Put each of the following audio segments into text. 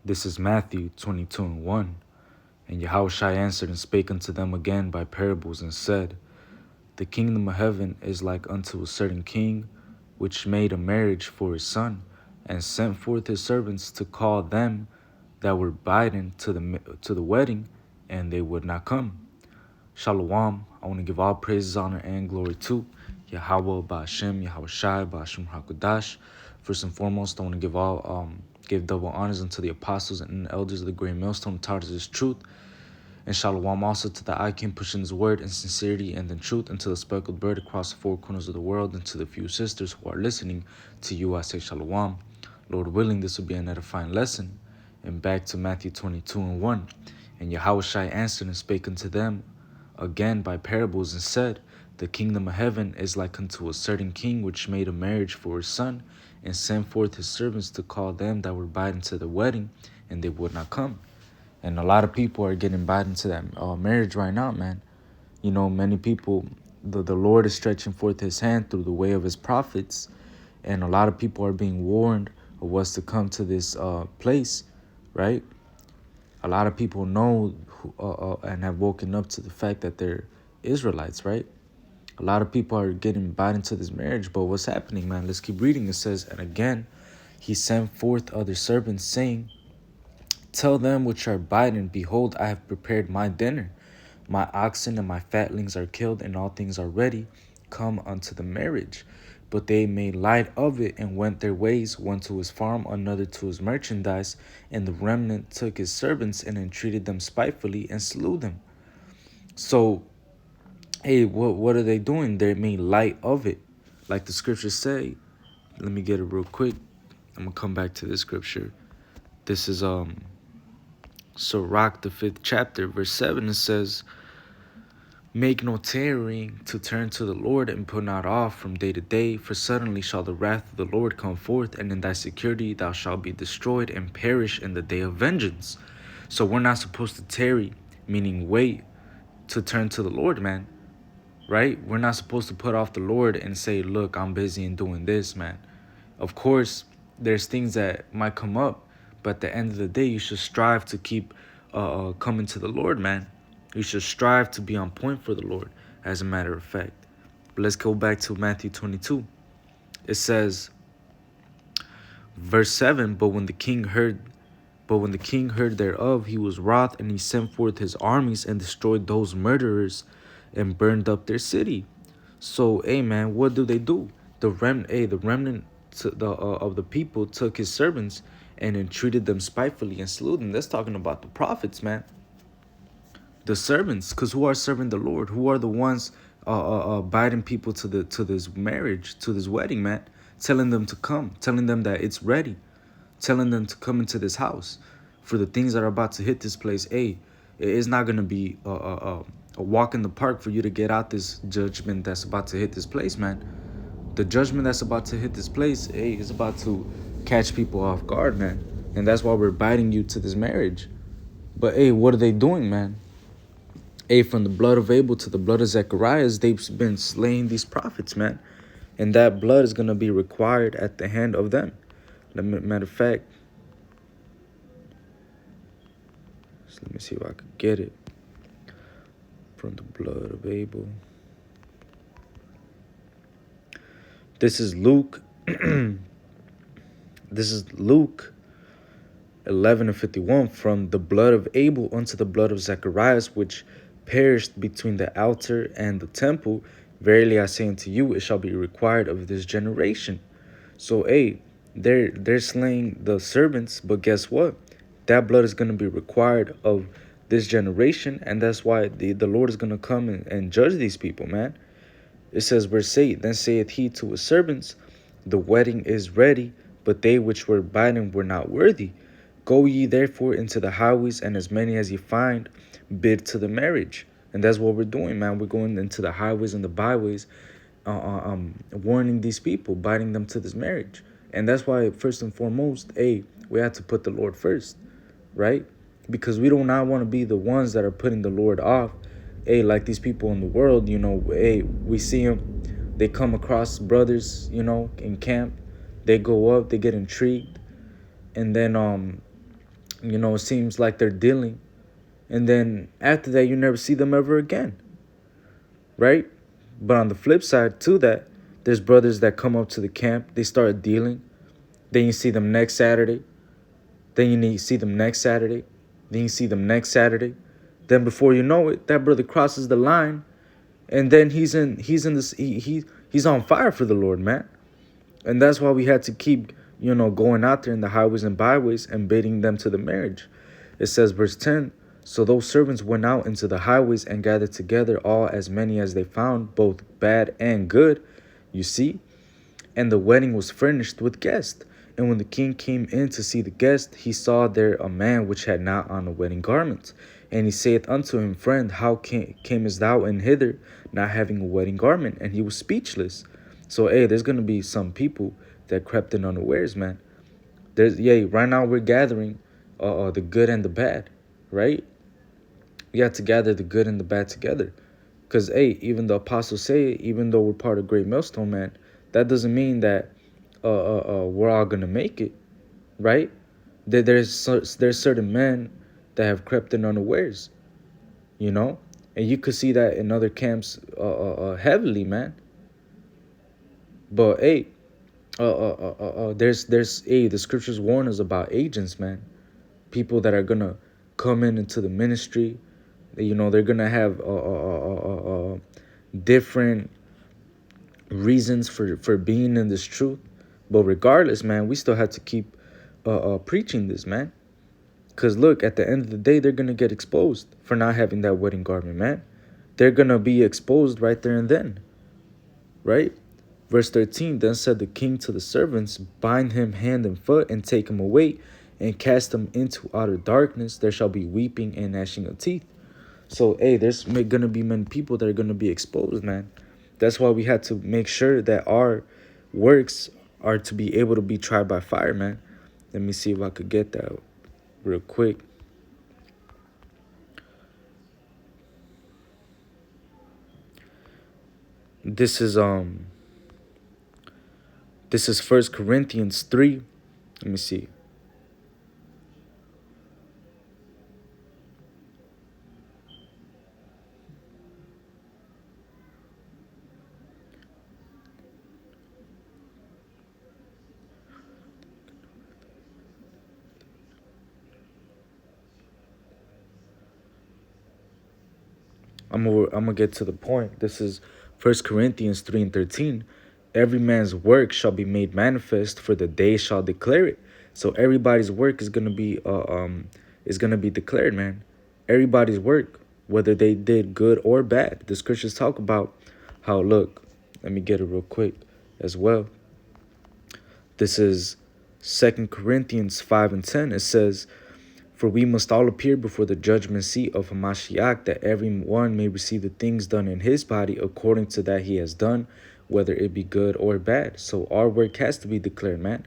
This is Matthew 22:1. And Yahushua answered and spake unto them again by parables, and said, The kingdom of heaven is like unto a certain king, which made a marriage for his son, and sent forth his servants to call them that were bidden to the wedding, and they would not come. Shalom. I want to give all praises, honor, and glory to Yahweh, Ba'ashem, Yahushai, Ba'ashem HaKadosh. First and foremost, I want to give double honors unto the apostles and elders of the great millstone, taught us this truth. And shalom also to the Icon pushing his word in sincerity and in truth, and to the speckled bird across the four corners of the world, and to the few sisters who are listening. To you I say shalom. Lord willing, this will be an edifying lesson. And back to Matthew 22:1. And Yahushua answered and spake unto them again by parables, and said, The kingdom of heaven is like unto a certain king, which made a marriage for his son, and sent forth his servants to call them that were bidden to the wedding, and they would not come. And a lot of people are getting invited into that marriage right now, man. You know, many people, the Lord is stretching forth his hand through the way of his prophets. And a lot of people are being warned of what's to come to this place, right? A lot of people know and have woken up to the fact that they're Israelites, right? A lot of people are getting invited into this marriage. But what's happening, man? Let's keep reading. It says, And again, he sent forth other servants, saying, Tell them which are bidden, Behold, I have prepared my dinner. My oxen and my fatlings are killed, and all things are ready. Come unto the marriage. But they made light of it, and went their ways, one to his farm, another to his merchandise. And the remnant took his servants, and entreated them spitefully, and slew them. So, hey, what are they doing? They made light of it. Like the scriptures say. Let me get it real quick. I'm going to come back to this scripture. This is Sirach, the 5th chapter, verse 7, it says, Make no tarrying to turn to the Lord, and put not off from day to day, for suddenly shall the wrath of the Lord come forth, and in thy security thou shalt be destroyed and perish in the day of vengeance. So we're not supposed to tarry, meaning wait to turn to the Lord, man, right? We're not supposed to put off the Lord and say, look, I'm busy and doing this, man. Of course, there's things that might come up, but at the end of the day, you should strive to keep coming to the Lord, man. You should strive to be on point for the Lord, as a matter of fact. But let's go back to Matthew 22. It says, verse 7, But when the king heard thereof, he was wroth, and he sent forth his armies and destroyed those murderers and burned up their city. So, hey, man, what do? The remnant of the people took his servants and entreated them spitefully and slew them. That's talking about the prophets, man. The servants, because who are serving the Lord? Who are the ones biting people to this marriage, to this wedding, man? Telling them to come, telling them that it's ready, telling them to come into this house for the things that are about to hit this place. Hey, it's not going to be a walk in the park for you to get out this judgment that's about to hit this place, man. The judgment that's about to hit this place, hey, is about to catch people off guard, man. And that's why we're biting you to this marriage. But, hey, what are they doing, man? Hey, from the blood of Abel to the blood of Zacharias, they've been slaying these prophets, man. And that blood is going to be required at the hand of them. Matter of fact, so let me see if I could get it. From the blood of Abel. This is Luke. This is Luke 11:51. From the blood of Abel unto the blood of Zacharias, which perished between the altar and the temple. Verily I say unto you, it shall be required of this generation. So, hey, they're slaying the servants, but guess what? That blood is going to be required of this generation, and that's why the Lord is going to come and judge these people, man. It says, verse 8, Then saith he to his servants, The wedding is ready, but they which were bidden were not worthy. Go ye therefore into the highways, and as many as ye find, bid to the marriage. And that's what we're doing, man. We're going into the highways and the byways, warning these people, biting them to this marriage. And that's why, first and foremost, hey, we have to put the Lord first, right? Because we do not want to be the ones that are putting the Lord off. Hey, like these people in the world, you know, hey, we see them. They come across brothers, you know, in camp. They go up, they get intrigued. And then It seems like they're dealing, and then after that, you never see them ever again, right? But on the flip side to that, there's brothers that come up to the camp, they start dealing, then you see them next Saturday, then you need see them next Saturday, then you see them next Saturday, then before you know it, that brother crosses the line, and then he's in this he's on fire for the Lord, man. And that's why we had to keep, going out there in the highways and byways and bidding them to the marriage. It says, verse 10, so those servants went out into the highways and gathered together all as many as they found, both bad and good. You see? And the wedding was furnished with guests. And when the king came in to see the guest, he saw there a man which had not on a wedding garment. And he saith unto him, Friend, how camest thou in hither, not having a wedding garment? And he was speechless. So, hey, there's going to be some people that crept in unawares, man. Right now we're gathering the good and the bad, right? We have to gather the good and the bad together. Because, hey, even the apostles say, even though we're part of Great Millstone, man, that doesn't mean that we're all going to make it, right? There's certain men that have crept in unawares, and you could see that in other camps heavily, man. But, hey, the scriptures warn us about agents, man. People that are going to come into the ministry. They're going to have different reasons for being in this truth. But regardless, man, we still have to keep preaching this, man. Because look, at the end of the day, they're going to get exposed for not having that wedding garment, man. They're going to be exposed right there and then, right? Verse 13, then said the king to the servants, bind him hand and foot and take him away and cast him into outer darkness. There shall be weeping and gnashing of teeth. So, hey, there's going to be many people that are going to be exposed, man. That's why we had to make sure that our works are to be able to be tried by fire, man. Let me see if I could get that real quick. This is 1 Corinthians 3. Let me see. I'm gonna get to the point. This is 1 Corinthians 3 and 13. Every man's work shall be made manifest, for the day shall declare it. So everybody's work is gonna be declared, man. Everybody's work, whether they did good or bad. The scriptures talk about how, look, let me get it real quick as well. This is 2 Corinthians 5 and 10. It says, for we must all appear before the judgment seat of Hamashiach, that every one may receive the things done in his body according to that he has done, whether it be good or bad. So our work has to be declared, man.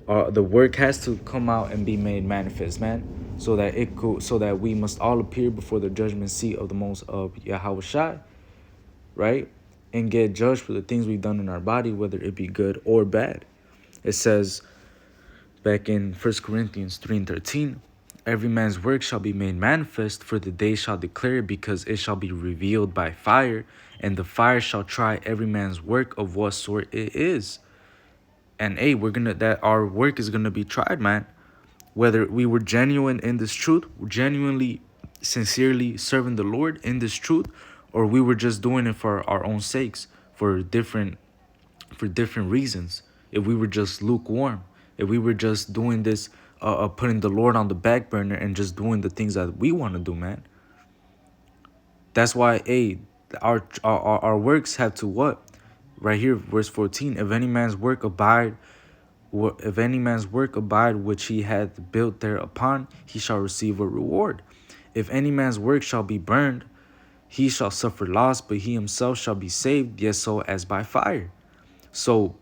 The work has to come out and be made manifest, man, so that we must all appear before the judgment seat of the most of Yahweh Shai, right, and get judged for the things we've done in our body, whether it be good or bad. It says back in 1 Corinthians 3 and 13, every man's work shall be made manifest, for the day shall declare it, because it shall be revealed by fire, and the fire shall try every man's work of what sort it is. And hey, our work is gonna be tried, man. Whether we were genuine in this truth, genuinely, sincerely serving the Lord in this truth, or we were just doing it for our own sakes, for different reasons. If we were just lukewarm, if we were just doing this, putting the Lord on the back burner and just doing the things that we want to do, man. That's why, hey, our works have to what? Right here, verse 14. If any man's work abide which he hath built thereupon, he shall receive a reward. If any man's work shall be burned, he shall suffer loss, but he himself shall be saved, yet so as by fire. So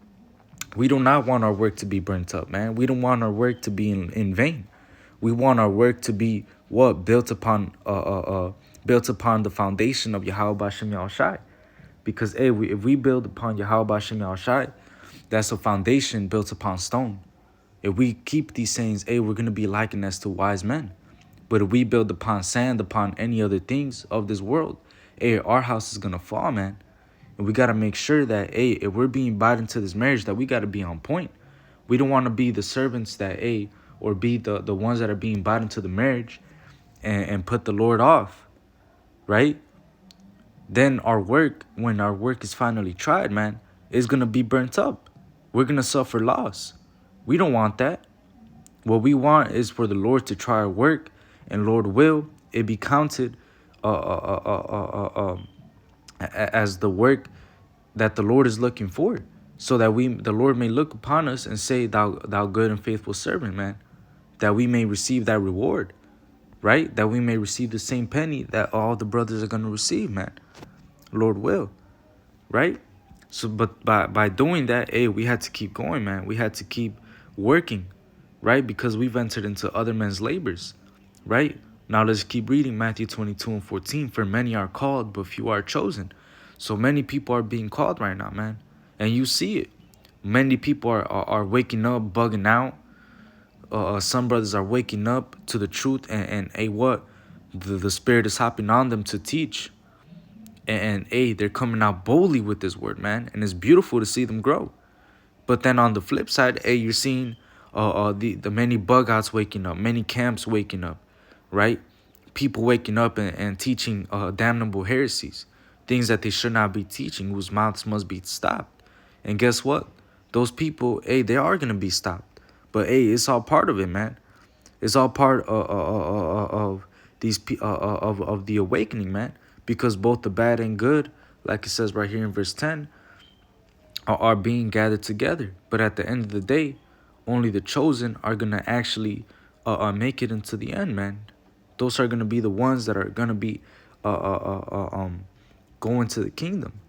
we do not want our work to be burnt up, man. We don't want our work to be in vain. We want our work to be what? Built upon the foundation of Yahweh Bashem Yahushai. Because if we build upon Yahweh Bashem Yahushai, that's a foundation built upon stone. If we keep these sayings, hey, we're gonna be likened as to wise men. But if we build upon sand, upon any other things of this world, hey, our house is gonna fall, man. And we gotta make sure that, hey, if we're being bought into this marriage, that we gotta be on point. We don't want to be the servants that, hey, or be the ones that are being bought into the marriage and put the Lord off, right? Then our work, when our work is finally tried, man, is gonna be burnt up. We're gonna suffer loss. We don't want that. What we want is for the Lord to try our work, and Lord will it be counted as the work that the Lord is looking for, so that the Lord may look upon us and say, thou good and faithful servant, man, that we may receive that reward, right? That we may receive the same penny that all the brothers are going to receive, man. Lord will, right? So, but by doing that, hey, we had to keep going, man. We had to keep working, right? Because we've entered into other men's labors, right? Now let's keep reading Matthew 22:14. For many are called, but few are chosen. So many people are being called right now, man. And you see it. Many people are waking up, bugging out. Some brothers are waking up to the truth, and hey, what? The Spirit is hopping on them to teach. And hey, they're coming out boldly with this word, man. And it's beautiful to see them grow. But then on the flip side, hey, you're seeing the many bug outs waking up, many camps waking up, right? People waking up and teaching damnable heresies, things that they should not be teaching, whose mouths must be stopped. And guess what? Those people, hey, they are going to be stopped. But hey, it's all part of it, man. It's all part of these of the awakening, man. Because both the bad and good, like it says right here in verse 10, are being gathered together. But at the end of the day, only the chosen are going to actually make it into the end, man. Those are going to be the ones that are going to be going to the kingdom.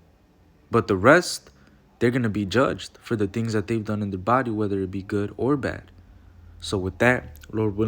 But the rest, they're going to be judged for the things that they've done in their body, whether it be good or bad. So with that, Lord willing,